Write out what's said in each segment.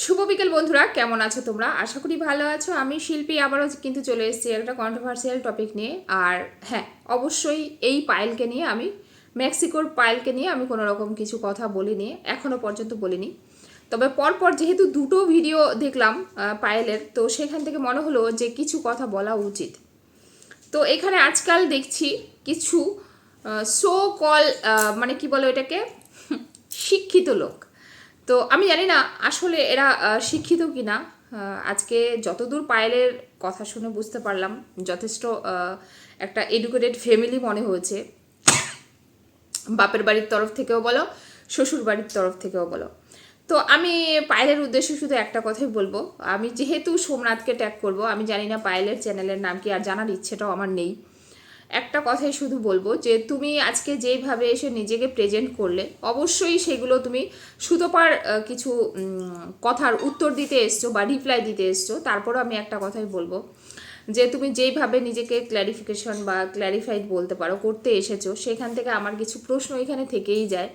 শুভ বিকেল বন্ধুরা, কেমন আছো তোমরা? আশা করি ভালো আছো। আমি শিল্পী আবারও কিন্তু চলে এসেছি একটা কন্ট্রোভার্সিয়াল টপিক নিয়ে। আর হ্যাঁ, অবশ্যই এই পায়েলকে নিয়ে আমি মেক্সিকোর পায়েলকে নিয়ে আমি কোনো রকম কিছু কথা বলিনি, এখনও পর্যন্ত বলিনি। তবে পরপর যেহেতু দুটো ভিডিও দেখলাম পায়েলের, তো সেখান থেকে মনে হলো যে কিছু কথা বলা উচিত। তো এখানে আজকাল দেখছি কিছু সো কল মানে কি বলো এটাকে শিক্ষিত লোক। তো আমি জানি না আসলে এরা শিক্ষিত কি না। আজকে যতদূর পায়েলের কথা শুনে বুঝতে পারলাম যথেষ্ট একটা এডুকেটেড ফ্যামিলি মনে হয়েছে, বাপের বাড়ির তরফ থেকেও বলো, শ্বশুর বাড়ির তরফ থেকেও বলো। তো আমি পায়েলের উদ্দেশ্যে শুধু একটা কথাই বলবো। আমি যেহেতু সোমনাথকে ট্যাগ করব, আমি জানি না পায়েলের চ্যানেলের নাম কি, আর জানার ইচ্ছেটাও আমার নেই। একটা কথাই শুধু বলবো যে তুমি আজকে যেইভাবে এসে নিজেকে প্রেজেন্ট করলে, অবশ্যই সেগুলো তুমি সুতোপার কিছু কথার উত্তর দিতে এসছো বা রিপ্লাই দিতে এসছো। তারপরও আমি একটা কথাই বলবো যে তুমি যেইভাবে নিজেকে ক্ল্যারিফিকেশন বা ক্ল্যারিফাইড বলতে পারো করতে এসেছো, সেখান থেকে আমার কিছু প্রশ্ন এখানে থেকেই যায়।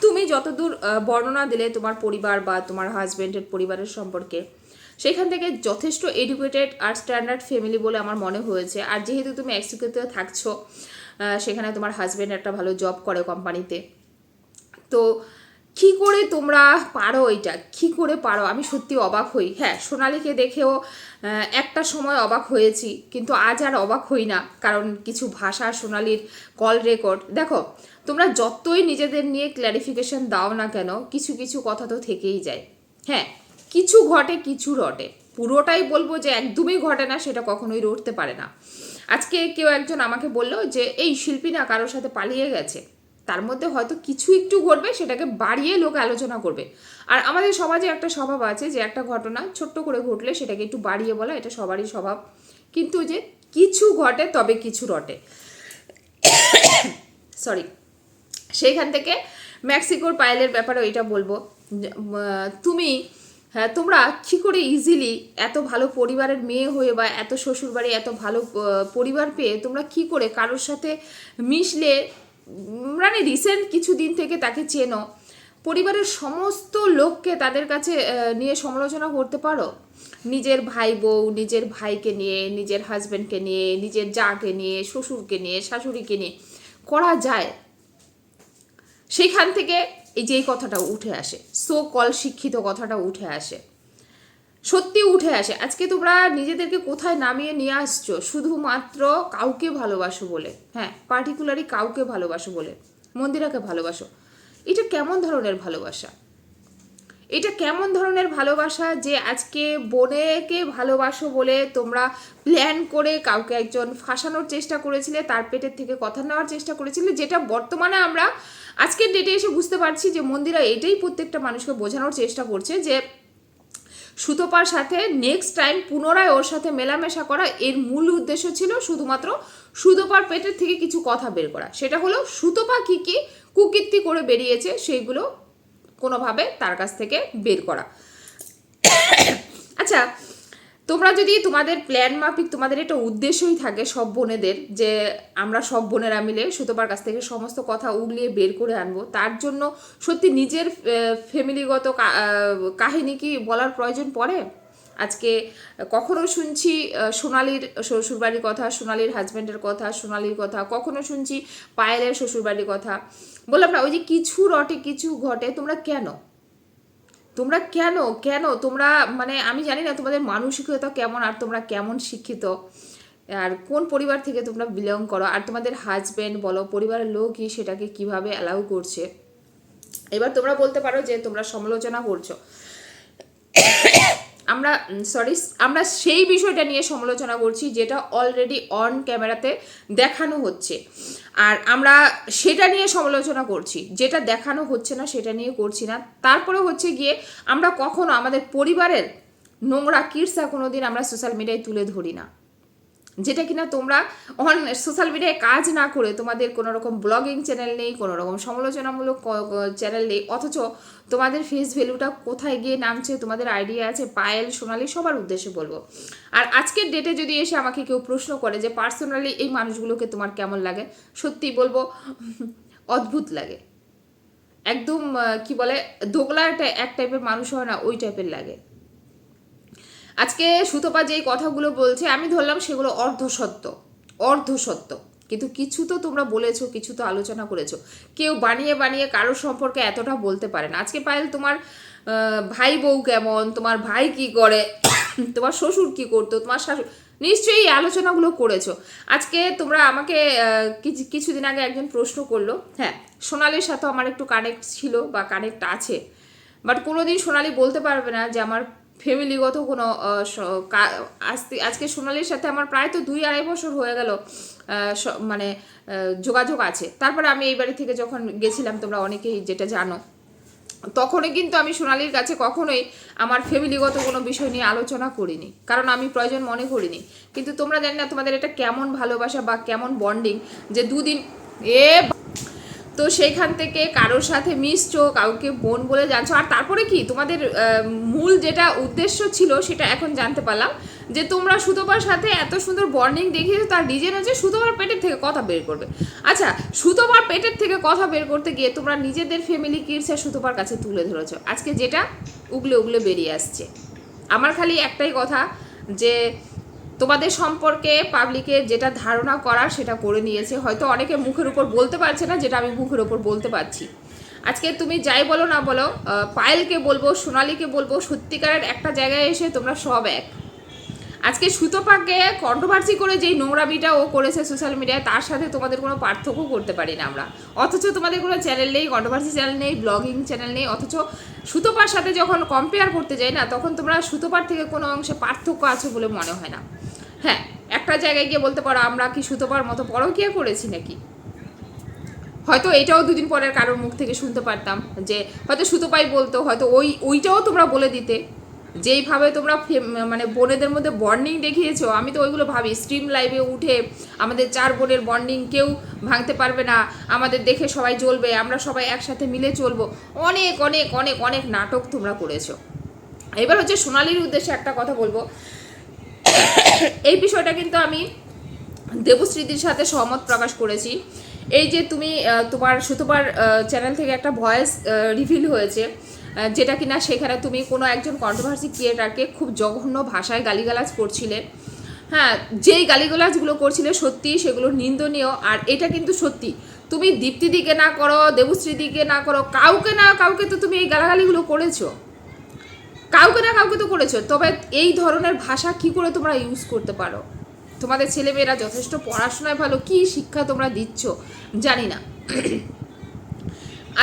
তুমি যতদূর বর্ণনা দিলে তোমার পরিবার বা তোমার হাজব্যান্ডের পরিবারের সম্পর্কে, সেখান থেকে যথেষ্ট এডুকেটেড আর স্ট্যান্ডার্ড ফ্যামিলি বলে আমার মনে হয়েছে। আর যেহেতু তুমি মেক্সিকোতে থাকছো, সেখানে তোমার হাজব্যান্ড একটা ভালো জব করে কোম্পানিতে, তো কি করে তোমরা পারো, এটা কি করে পারো? আমি সত্যি অবাক হই। হ্যাঁ, সোনালীকে দেখেও একটা সময় অবাক হয়েছি, কিন্তু আজ আর অবাক হই না, কারণ কিছু ভাষা সোনালীর কল রেকর্ড দেখো। তোমরা যতই নিজেদের নিয়ে ক্ল্যারিফিকেশন দাও না কেন, কিছু কিছু কথা তো থেকেই যায়। হ্যাঁ, কিছু ঘটে কিছু রটে, পুরোটাই বলবো যে একদমই ঘটে না, সেটা কখনোই রটতে পারে না। আজকে কেউ একজন আমাকে বললো যে এই শিল্পী না কারোর সাথে পালিয়ে গেছে, তার মধ্যে হয়তো কিছু একটু ঘটবে, সেটাকে বাড়িয়ে লোক আলোচনা করবে। আর আমাদের সমাজে একটা স্বভাব আছে যে একটা ঘটনা ছোট্ট করে ঘটলে সেটাকে একটু বাড়িয়ে বলা, এটা সবারই স্বভাব। কিন্তু যে কিছু ঘটে তবে কিছু রটে, সরি। সেইখান থেকে মেক্সিকোর পায়েলের ব্যাপারে এটা বলবো। তুমি, হ্যাঁ, তোমরা কী করে ইজিলি এত ভালো পরিবারের মেয়ে হয়ে বা এত শ্বশুরবাড়ি এত ভালো পরিবার পেয়ে তোমরা কি করে কারোর সাথে মিশলে, মানে রিসেন্ট কিছু দিন থেকে তাকে চেনো, পরিবারের সমস্ত লোককে তাদের কাছে নিয়ে সমালোচনা করতে পারো? নিজের ভাই বউ, নিজের ভাইকে নিয়ে, নিজের হাজব্যান্ডকে নিয়ে, নিজের জাকে নিয়ে, শ্বশুরকে নিয়ে, শাশুড়িকে নিয়ে করা যায়? সেইখান থেকে এই যে এই কথাটা উঠে আসে, সো কল শিক্ষিত কথাটা উঠে আসে, সত্যি উঠে আসে। আজকে তোমরা নিজেদেরকে কোথায় নামিয়ে নিয়ে আসছো? শুধুমাত্র কাউকে ভালোবাসো বলে, হ্যাঁ, পার্টিকুলারই কাউকে ভালোবাসো বলে, মন্দিরাকে ভালোবাসো। এটা কেমন ধরনের ভালোবাসা? এটা কেমন ধরনের ভালোবাসা যে আজকে বোনেকে ভালোবাসো বলে তোমরা প্ল্যান করে কাউকে একজন ফাঁসানোর চেষ্টা করেছিলে, তার পেটের থেকে কথা নেওয়ার চেষ্টা করেছিলে, যেটা বর্তমানে আমরা আজকের ডেটে এসে বুঝতে পারছি যে মন্দিরা এটাই প্রত্যেকটা মানুষকে বোঝানোর চেষ্টা করছে যে সুতপার সাথে নেক্সট টাইম পুনরায় ওর সাথে মেলামেশা করা, এর মূল উদ্দেশ্য ছিল শুধুমাত্র সুতপার পেটের থেকে কিছু কথা বের করা। সেটা হলো সুতপা কী কী কুকীর্তি করে বেরিয়েছে সেইগুলো কোনোভাবে তার কাছ থেকে বের করা। আচ্ছা, তোমরা যদি তোমাদের প্ল্যান মাফিক তোমাদের এটা উদ্দেশ্যই থাকে সব বোনেদের যে আমরা সব বোনেরা মিলে সুতপার কাছ থেকে সমস্ত কথা উগলিয়ে বের করে আনবো, তার জন্য সত্যি নিজের ফ্যামিলিগত কাহিনী কি বলার প্রয়োজন পড়ে? আজকে কখনো শুনছি সোনালির শ্বশুরবাড়ির কথা, সোনালির হাজব্যান্ডের কথা, সোনালির কথা, কখনো শুনছি পায়েলের শ্বশুরবাড়ির কথা। বললাম না, ওই যে কিছু রটে কিছু ঘটে। তোমরা কেন, তোমরা কেন কেন তোমরা, মানে আমি জানি না তোমাদের মানসিকতা কেমন, আর তোমরা কেমন শিক্ষিত, আর কোন পরিবার থেকে তোমরা বিলং করো, আর তোমাদের হাজব্যান্ড বলো, পরিবারের লোকই সেটাকে কিভাবে অ্যালাউ করছে। এবার তোমরা বলতে পারো যে তোমরা সমালোচনা করছো, আমরা সরি, আমরা সেই বিষয়টা নিয়ে সমালোচনা করছি যেটা অলরেডি অন ক্যামেরাতে দেখানো হচ্ছে, আর আমরা সেটা নিয়ে সমালোচনা করছি। যেটা দেখানো হচ্ছে না সেটা নিয়ে করছি না। তারপরে হচ্ছে গিয়ে আমরা কখনো আমাদের পরিবারের নোংরা কিরসা কোনো দিন আমরা সোশ্যাল মিডিয়ায় তুলে ধরি না, যেটা কিনা তোমরা অন সোশ্যাল মিডিয়ায় কাজ না করে, তোমাদের কোনো রকম ব্লগিং চ্যানেল নেই, কোনো রকম সমালোচনামূলক চ্যানেল নেই, অথচ তোমাদের ফেস ভ্যালুটা কোথায় গিয়ে নামছে তোমাদের আইডিয়া আছে। পায়েল, সোনালি সবার উদ্দেশ্যে বলবো। আর আজকের ডেটে যদি এসে আমাকে কেউ প্রশ্ন করে যে পার্সোনালি এই মানুষগুলোকে তোমার কেমন লাগে, সত্যি বলবো অদ্ভুত লাগে। একদম কি বলে দোগলা এক টাইপের মানুষ হয় না, ওই টাইপের লাগে। আজকে সুতপা যেই কথাগুলো বলছে আমি ধরলাম সেগুলো অর্ধসত্য, কিন্তু কিছু তো তোমরা বলেছো, কিছু তো আলোচনা করেছো। কেউ বানিয়ে বানিয়ে কারোর সম্পর্কে এতটা বলতে পারে না। আজকে পায়েল তোমার ভাই বউ কেমন, তোমার ভাই কি করে, তোমার শ্বশুর কি করতো, তোমার শাশুড়ি, নিশ্চয়ই এই আলোচনাগুলো করেছো। আজকে তোমরা আমাকে কিছুদিন আগে একজন প্রশ্ন করলো, হ্যাঁ সোনালির সাথে আমার একটু কানেক্ট ছিল বা কানেক্ট আছে, বাট কোনোদিন সোনালি বলতে পারবে না যে আমার ফ্যামিলিগত কোনো আজকে সোনালির সাথে আমার প্রায় তো 2-2.5 বছর হয়ে গেল মানে যোগাযোগ আছে। তারপরে আমি এই বাড়ি থেকে যখন গেছিলাম, তোমরা অনেকেই যেটা জানো, তখনই কিন্তু আমি সোনালির কাছে কখনোই আমার ফ্যামিলিগত কোনো বিষয় নিয়ে আলোচনা করিনি, কারণ আমি প্রয়োজন মনে করিনি। কিন্তু তোমরা জানি না তোমাদের এটা কেমন ভালোবাসা বা কেমন বন্ডিং যে দুদিন তো সেইখান থেকে কারোর সাথে মিশছো, কাউকে বোন বলে জানছো। আর তারপরে কি তোমাদের মূল যেটা উদ্দেশ্য ছিল সেটা এখন জানতে পারলাম, যে তোমরা সুতপার সাথে এত সুন্দর বন্ডিং দেখিয়েছো, তার রিজন হচ্ছে সুতপার পেটের থেকে কথা বের করবে। আচ্ছা, সুতপার পেটের থেকে কথা বের করতে গিয়ে তোমরা নিজেদের ফ্যামিলি কিডসে সুতপার কাছে তুলে ধরেছো, আজকে যেটা উগলে উগলে বেরিয়ে আসছে। আমার খালি একটাই কথা, যে তোমাদের সম্পর্কে পাবলিকের যেটা ধারণা করার সেটা করে নিয়েছে। হয়তো অনেকে মুখের উপর বলতে পারছে না যেটা আমি মুখের উপর বলতে পারছি। আজকে তুমি যাই বলো না বলো, পায়েলকে বলবো, সোনালিকে বলবো, সত্যিকারের একটা জায়গায় এসে তোমরা সব এক। আজকে সুতপাকে কন্ট্রোভার্সি করে যেই নোংরামিটা ও করেছে সোশ্যাল মিডিয়ায়, তার সাথে তোমাদের কোনো পার্থক্য করতে পারি না আমরা। অথচ তোমাদের কোনো চ্যানেল নেই, কন্ট্রোভার্সি চ্যানেল নেই, ব্লগিং চ্যানেল নেই, অথচ সুতপার সাথে যখন কম্পেয়ার করতে যাই না, তখন তোমরা সুতপার থেকে কোনো অংশে পার্থক্য আছে বলে মনে হয় না। হ্যাঁ, একটা জায়গায় গিয়ে বলতে পারো আমরা কি সুতপার মতো পরকীয়া করেছি নাকি, হয়তো এটাও দুদিন পরের কারোর মুখ থেকে শুনতে পারতাম, যে হয়তো সুতপাই বলতো, হয়তো ওইটাও তোমরা বলে দিতে। যেইভাবে তোমরা মানে বোনেদের মধ্যে বন্ডিং দেখিয়েছো, আমি তো ওইগুলো ভাবি স্ট্রিম লাইভে উঠে আমাদের 4 বোনের বন্ডিং কেউ ভাঙতে পারবে না, আমাদের দেখে সবাই জ্বলবে, আমরা সবাই একসাথে মিলে চলবো। অনেক অনেক অনেক অনেক নাটক তোমরা করেছো। এবার হচ্ছে সোনালির উদ্দেশ্যে একটা কথা বলবো, এই বিষয়টা কিন্তু আমি দেবশ্রীদির সাথে সহমত প্রকাশ করেছি। এই যে তুমি তোমার সুতপার চ্যানেল থেকে একটা ভয়েস রিভিল হয়েছে, যেটা কিনা সেখানে তুমি কোনো একজন কন্ট্রোভার্সি ক্রিয়েটারকে খুব জঘন্য ভাষায় গালিগালাজ করছিলে। হ্যাঁ, যেই গালিগালাজগুলো করছিলে সত্যি সেগুলো নিন্দনীয়। আর এটা কিন্তু সত্যি, তুমি দীপ্তিদিকে না করো, দেবশ্রীদিকে না করো, কাউকে না কাউকে তো তুমি এই গালাগালিগুলো করেছো, কাউকে না কাউকে তো করেছো। তবে এই ধরনের ভাষা কি করে তোমরা ইউজ করতে পারো? তোমাদের ছেলেমেয়েরা যথেষ্ট পড়াশোনায় ভালো, কি শিক্ষা তোমরা দিচ্ছ জানি না।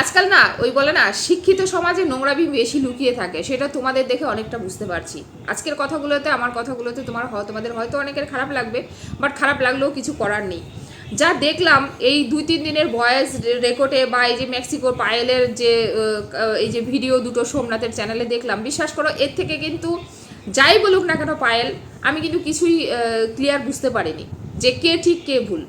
আজকাল না ওই বলে না, শিক্ষিত সমাজে নোংরামি বেশি লুকিয়ে থাকে, সেটা তোমাদের দেখে অনেকটা বুঝতে পারছি। আজকের কথাগুলোতে, আমার কথাগুলোতে তোমাদের হয়তো অনেকের খারাপ লাগবে, বাট খারাপ লাগলেও কিছু করার নেই। যা দেখলাম এই 2-3 দিনের ভয়েস রেকর্ডে, বা এই যে মেক্সিকোর পায়েলের যে এই যে ভিডিও দুটো সোমনাথের চ্যানেলে দেখলাম, বিশ্বাস করো এর থেকে কিন্তু যাই বলুক না কেন পায়েল, আমি কিন্তু কিছুই ক্লিয়ার বুঝতে পারিনি যে কে ঠিক কে ভুল।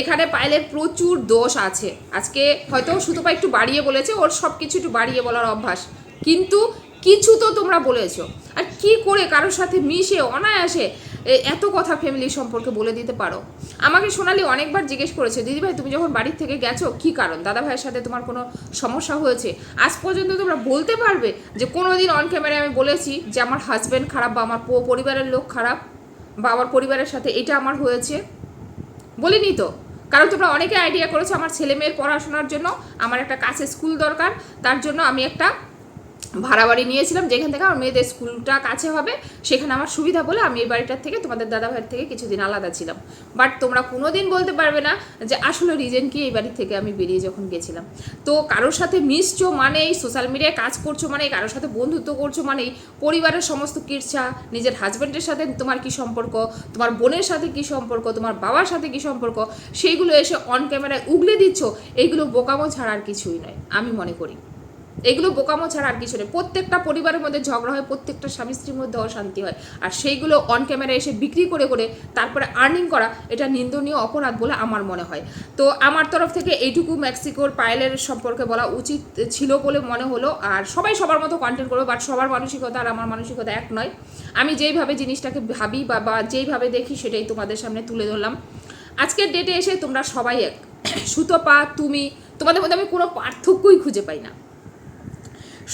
এখানে পায়েলের প্রচুর দোষ আছে। আজকে হয়তো সুতপা একটু বাড়িয়ে বলেছে, ওর সব কিছু একটু বাড়িয়ে বলার অভ্যাস, কিন্তু কিছু তো তোমরা বলেছো। আর কি করে কারোর সাথে মিশে অনায়াসে এত কথা ফ্যামিলি সম্পর্কে বলে দিতে পারো? আমাকে সোনালি অনেকবার জিজ্ঞেস করেছে, দিদিভাই তুমি যখন বাড়ির থেকে গেছো কী কারণ, দাদা ভাইয়ের সাথে তোমার কোনো সমস্যা হয়েছে? আজ পর্যন্ত তোমরা বলতে পারবে যে কোনো দিন অন ক্যামেরায় আমি বলেছি যে আমার হাজব্যান্ড খারাপ, বা আমার পরিবারের লোক খারাপ, বা আমার পরিবারের সাথে এটা আমার হয়েছে? বলিনি তো। কারণ তোমরা অনেকে আইডিয়া করেছো আমার ছেলে মেয়ের পড়াশোনার জন্য আমার একটা কাছে স্কুল দরকার, তার জন্য আমি একটা ভাড়া বাড়ি নিয়েছিলাম, যেখান থেকে আমার মেয়েদের স্কুলটা কাছে হবে, সেখানে আমার সুবিধা বলে আমি এই বাড়িটার থেকে তোমাদের দাদা ভাইয়ের থেকে কিছুদিন আলাদা ছিলাম। বাট তোমরা কোনো দিন বলতে পারবে না যে আসলে রিজন কি এই বাড়ির থেকে আমি বেরিয়ে যখন গেছিলাম। তো কারোর সাথে মিশছো মানেই, সোশ্যাল মিডিয়ায় কাজ করছো মানেই, কারোর সাথে বন্ধুত্ব করছো মানেই, পরিবারের সমস্ত কিচ্ছা, নিজের হাজব্যান্ডের সাথে তোমার কি সম্পর্ক, তোমার বোনের সাথে কি সম্পর্ক, তোমার বাবার সাথে কি সম্পর্ক, সেইগুলো এসে অন ক্যামেরায় উগলে দিচ্ছ। এইগুলো বোকামো ছাড়া আর কিছুই নয় আমি মনে করি। এগুলো বোকামো ছাড়া আর কিছু নেই। প্রত্যেকটা পরিবারের মধ্যে ঝগড়া হয়, প্রত্যেকটা স্বামী স্ত্রীর মধ্যে অশান্তি হয়, আর সেইগুলো অন ক্যামেরায় এসে বিক্রি করে করে তারপরে আর্নিং করা, এটা নিন্দনীয় অপরাধ বলে আমার মনে হয়। তো আমার তরফ থেকে এইটুকু মেক্সিকোর পায়েলের সম্পর্কে বলা উচিত ছিল বলে মনে হলো। আর সবাই সবার মতো কন্টেন্ট করবে, বাট সবার মানসিকতা আর আমার মানসিকতা এক নয়। আমি যেইভাবে জিনিসটাকে ভাবি বা যেইভাবে দেখি সেটাই তোমাদের সামনে তুলে ধরলাম। আজকের ডেটে এসে তোমরা সবাই এক, সুতপা, তুমি, তোমাদের মধ্যে আমি কোনো পার্থক্যই খুঁজে পাই না।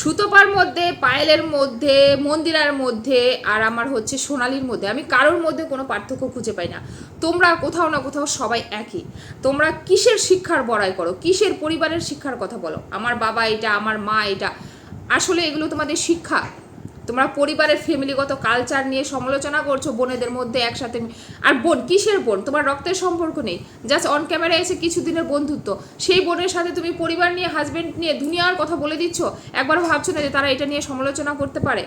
সুতপার মধ্যে, পায়েলের মধ্যে, মন্দিরার মধ্যে আর আমার হচ্ছে সোনালির মধ্যে আমি কারোর মধ্যে কোনো পার্থক্য খুঁজে পাই না। তোমরা কোথাও না কোথাও সবাই একই। তোমরা কিসের শিক্ষার বড়াই করো, কিসের পরিবারের শিক্ষার কথা বলো, আমার বাবা এটা, আমার মা এটা, আসলে এগুলো তোমাদের শিক্ষা? তোমরা পরিবারের ফ্যামিলিগত কালচার নিয়ে সমালোচনা করছো বোনেদের মধ্যে একসাথে। আর বোন কিসের বোন? তোমার রক্তের সম্পর্ক নেই, জাস্ট অন ক্যামেরা এসে কিছুদিনের বন্ধুত্ব। সেই বোনের সাথে তুমি পরিবার নিয়ে, হাজবেন্ড নিয়ে দুনিয়ার কথা বলে দিচ্ছ, একবারও ভাবছো না যে তারা এটা নিয়ে সমালোচনা করতে পারে?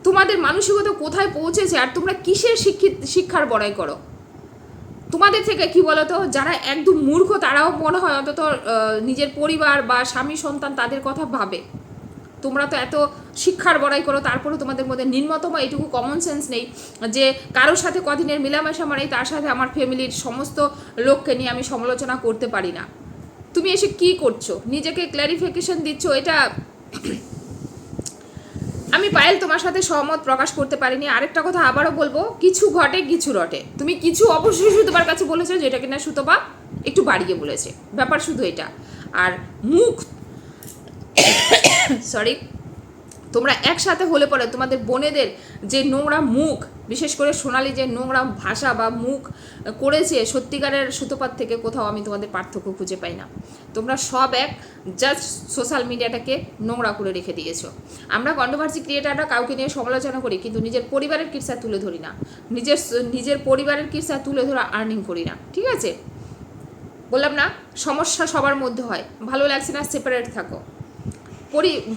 তোমাদের মানসিকতা কোথায় পৌঁছেছে? আর তোমরা কিসের শিক্ষার বড়াই করো? তোমাদের থেকে কি বলতো, যারা একদম মূর্খ তারাও মনে হয় অন্তত নিজের পরিবার বা স্বামী সন্তান তাদের কথা ভাবে। তোমরা তো এত শিক্ষার বড়াই করো, তারপরে তোমাদের মধ্যে নিম্নতম এইটুকু কমন সেন্স নেই যে কারোর সাথে কদিনের মেলামেশা আমার এই, তার সাথে আমার ফ্যামিলির সমস্ত লোককে নিয়ে আমি সমালোচনা করতে পারি না। তুমি এসে কি করছো? নিজেকে ক্ল্যারিফিকেশন দিচ্ছ। এটা আমি পায়েল তোমার সাথে সহমত প্রকাশ করতে পারিনি। আরেকটা কথা আবারও বলবো, কিছু ঘটে কিছু রটে। তুমি কিছু অবশ্যই সুতপার কাছে বলেছো, যেটা কিনা সুতপা একটু বাড়িয়ে বলেছে, ব্যাপার শুধু এটা। আর মুখ সরি, তোমরা একসাথে হলে পরে তোমাদের বোনেদের যে নোংরা মুখ, বিশেষ করে সোনালি যে নোংরা ভাষা বা মুখ করেছে, সত্যিকারের সুতপার থেকে কোথাও আমি তোমাদের পার্থক্য খুঁজে পাই না। তোমরা সব এক, জাস্ট সোশ্যাল মিডিয়াটাকে নোংরা করে রেখে দিয়েছো। আমরা কন্ট্রোভার্সি ক্রিয়েটাররা কাউকে নিয়ে সমালোচনা করি, কিন্তু নিজের পরিবারের কিসা তুলে ধরি না, নিজের পরিবারের কিসা তুলে ধরা আর্নিং করি না। ঠিক আছে, বললাম না, সমস্যা সবার মধ্যে হয়, ভালো লাগছে না সেপারেট থাকো।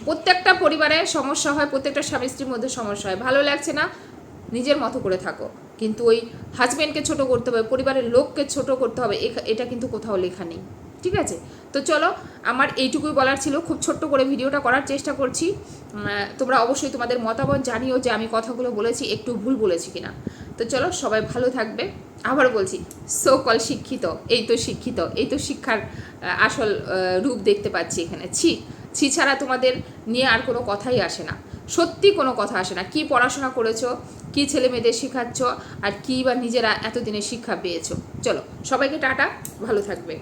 প্রত্যেকটা পরিবারে সমস্যা হয়, প্রত্যেকটা স্বামী স্ত্রীর মধ্যে সমস্যা হয়, ভালো লাগছে না নিজের মতো করে থাকো। কিন্তু ওই হাজব্যান্ডকে ছোট করতে হবে, পরিবারের লোককে ছোট করতে হবে, এটা কিন্তু কোথাও লেখা নেই। ঠিক আছে, তো চলো, আমার এইটুকুই বলার ছিল। খুব ছোট্ট করে ভিডিওটা করার চেষ্টা করছি। তোমরা অবশ্যই তোমাদের মতামত জানিও যে আমি কথাগুলো বলেছি একটু ভুল বলেছি কিনা। তো চলো, সবাই ভালো থাকবে। আবার বলছি, সো কল শিক্ষিত, এই তো শিক্ষিত, এই তো শিক্ষার আসল রূপ দেখতে পাচ্ছি এখানে। ছি ছাড়া তোমাদের নিয়ে আর কোনো কথাই আসে না, সত্যি কোনো কথা আসে না। কি পড়াশোনা করেছো, কি ছেলে মেয়েদের শেখাচ্ছ, আর কি বা নিজেরা এতদিনে শিক্ষা পেয়েছো। চলো, সবাইকে টাটা, ভালো থাকবে।